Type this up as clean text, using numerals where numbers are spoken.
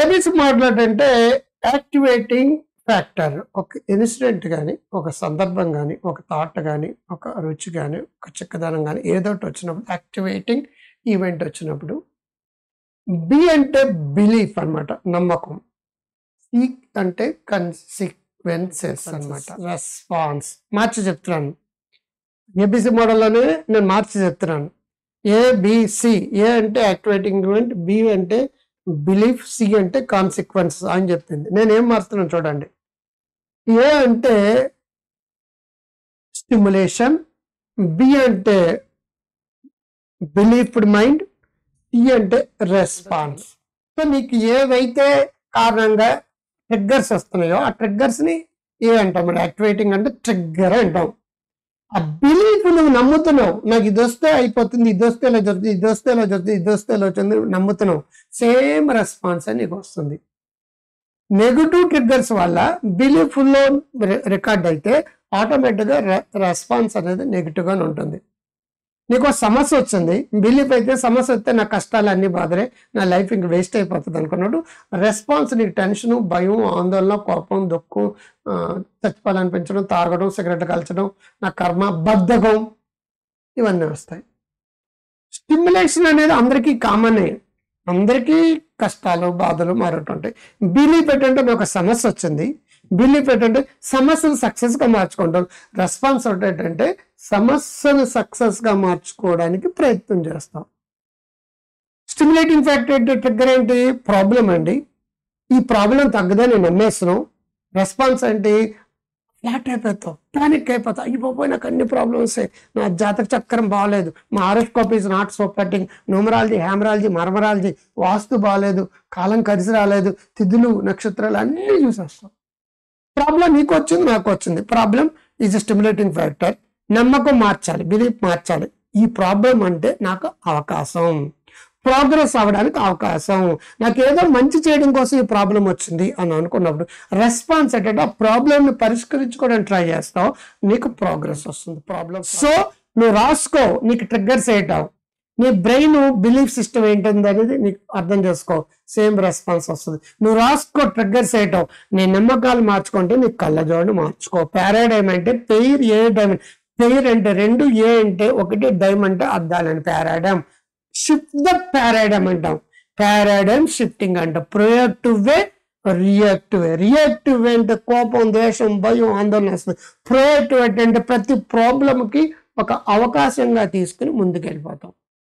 ABC model అంటే activating factor. ఒక incident గాని, ఒక సందర్భం గాని, ఒక థాట్ గాని, ఒక రుచి గాని, ఒక చిక్కదనం గాని ఏదోటి వచ్చినప్పుడు యాక్టివేటింగ్ ఈవెంట్ వచ్చినప్పుడు బి అంటే బిలీఫ్ అన్నమాట, నమ్మకం. సి అంటే కన్సిక్వెన్సెస్ అన్నమాట, రెస్పాన్స్. మార్చి చెప్తున్నాను. ఏబిసి మోడల్లోనే నేను మార్చి చెప్తున్నాను. ఏబిసి. ఏ అంటే యాక్టివేటింగ్ ఈవెంట్, బి అంటే బిలీఫ్, సి అంటే కాన్సిక్వెన్స్ అని చెప్పింది. నేను ఏం మారుతున్నాను చూడండి. ఏ అంటే స్టిమ్యులేషన్, బి అంటే బిలీఫ్డ్ మైండ్, సి అంటే రెస్పాన్స్. సో నీకు ఏవైతే కారణంగా ట్రిగ్గర్స్ వస్తున్నాయో ఆ ట్రిగ్గర్స్ ని ఏ అంటాం, యాక్టివేటింగ్ అంటే ట్రిగ్గర్ అంటాం. ఆ బిలీఫ్ నువ్వు నమ్ముతున్నావు, నాకు ఇది వస్తే అయిపోతుంది, ఇది వస్తే ఇలా జరుగుతుంది, ఇది వస్తే ఇలా జరుగుతుంది, ఇది వస్తే ఇలా వచ్చింది, నమ్ముతున్నావు, సేమ్ రెస్పాన్స్ అని నీకు వస్తుంది. నెగటివ్ ట్రిగ్గర్స్ వల్ల బిలీఫ్ లో రికార్డ్ అయితే ఆటోమేటిక్గా రెస్పాన్స్ అనేది నెగిటివ్ గానే ఉంటుంది. నీకు సమస్య వచ్చింది, బిలీఫ్ అయితే సమస్య వస్తే నా కష్టాలు అన్ని బాధలే, నా లైఫ్ ఇంక వేస్ట్ అయిపోతుంది అనుకున్నాడు. రెస్పాన్స్ నీకు టెన్షన్, భయం, ఆందోళన, కోపం, దుఃఖం, చచ్చిపోవాలనిపించడం, తాగడం, సిగరెట్ కాల్చడం, నా కర్మ, బద్ధకం, ఇవన్నీ వస్తాయి. స్టిమ్యులేషన్ అనేది అందరికీ కామనే, అందరికీ కష్టాలు, బాధలు మారుతుంటాయి. బిలీఫ్ ఏంటంటే ఒక సమస్య వచ్చింది, బిలీఫ్ ఏంటంటే సమస్యను సక్సెస్ గా మార్చుకుంటాం. రెస్పాన్స్ ఏంటంటే సమస్యను సక్సెస్ గా మార్చుకోవడానికి ప్రయత్నం చేస్తాం. స్టిమ్యులేటింగ్ ఫ్యాక్టర్ ఏంటి, ట్రిగ్గర్ ఏంటి, ప్రాబ్లం అండి. ఈ ప్రాబ్లం తగ్గదని నమ్మేస్తున్నాం. రెస్పాన్స్ ఏంటి, ఫ్లాట్ అయిపోతావు, పానిక్ అయిపోతావు, అయిపోయి నాకు అన్ని ప్రాబ్లమ్స్, నా జాతక చక్రం బాగాలేదు, మా horoscope is not supporting, numerology, hammerology, murmurology, వాస్తు బాగాలేదు, కాలం కలిసి రాలేదు, తిథులు, నక్షత్రాలు అన్నీ చూసేస్తాం. ప్రాబ్లం నీకు వచ్చింది, నాకు వచ్చింది. Problem is stimulating factor. నమ్మకం మార్చాలి, బిలీఫ్ మార్చాలి. ఈ ప్రాబ్లం అంటే నాకు అవకాశం, ప్రోగ్రెస్ అవ్వడానికి అవకాశం, నాకు ఏదో మంచి చేయడం కోసం ఈ ప్రాబ్లం వచ్చింది అని అనుకున్నప్పుడు రెస్పాన్స్ అంటే ఆ ప్రాబ్లంని పరిష్కరించుకోవడానికి ట్రై చేస్తావు, నీకు ప్రోగ్రెస్ వస్తుంది. ప్రాబ్లం సో నువ్వు రాసుకో, నీకు ట్రిగ్గర్స్ ఏంటావు, నీ బ్రెయిన్ బిలీఫ్ సిస్టమ్ ఏంటుంది అనేది నీకు అర్థం చేసుకో, సేమ్ రెస్పాన్స్ వస్తుంది. నువ్వు రాసుకో ట్రిగ్గర్స్ ఏంటావు, నీ నమ్మకాలు మార్చుకుంటే నీ కళ్ళజోడు మార్చుకో. పారాడైమ్ అంటే పెయిర్, ఏ డైమండ్. పెయిర్ అంటే 2, ఏ అంటే 1, డైమ్ అంటే అద్దాలని. పారాడైమ్. షిఫ్ట్ ద పారాడైమ్ అంటాం. పారాడైమ్ షిఫ్టింగ్ అంటాం. ప్రొయాక్టివ్ వే, రియాక్టివ్ వే. రియాక్టివ్ వే అంటే కోపం, ద్వేషం, భయం, ఆందోళన వస్తుంది. ప్రొయాక్టివ్ అంటే ప్రతి ప్రాబ్లంకి ఒక అవకాశంగా తీసుకుని ముందుకు వెళ్ళిపోతాం.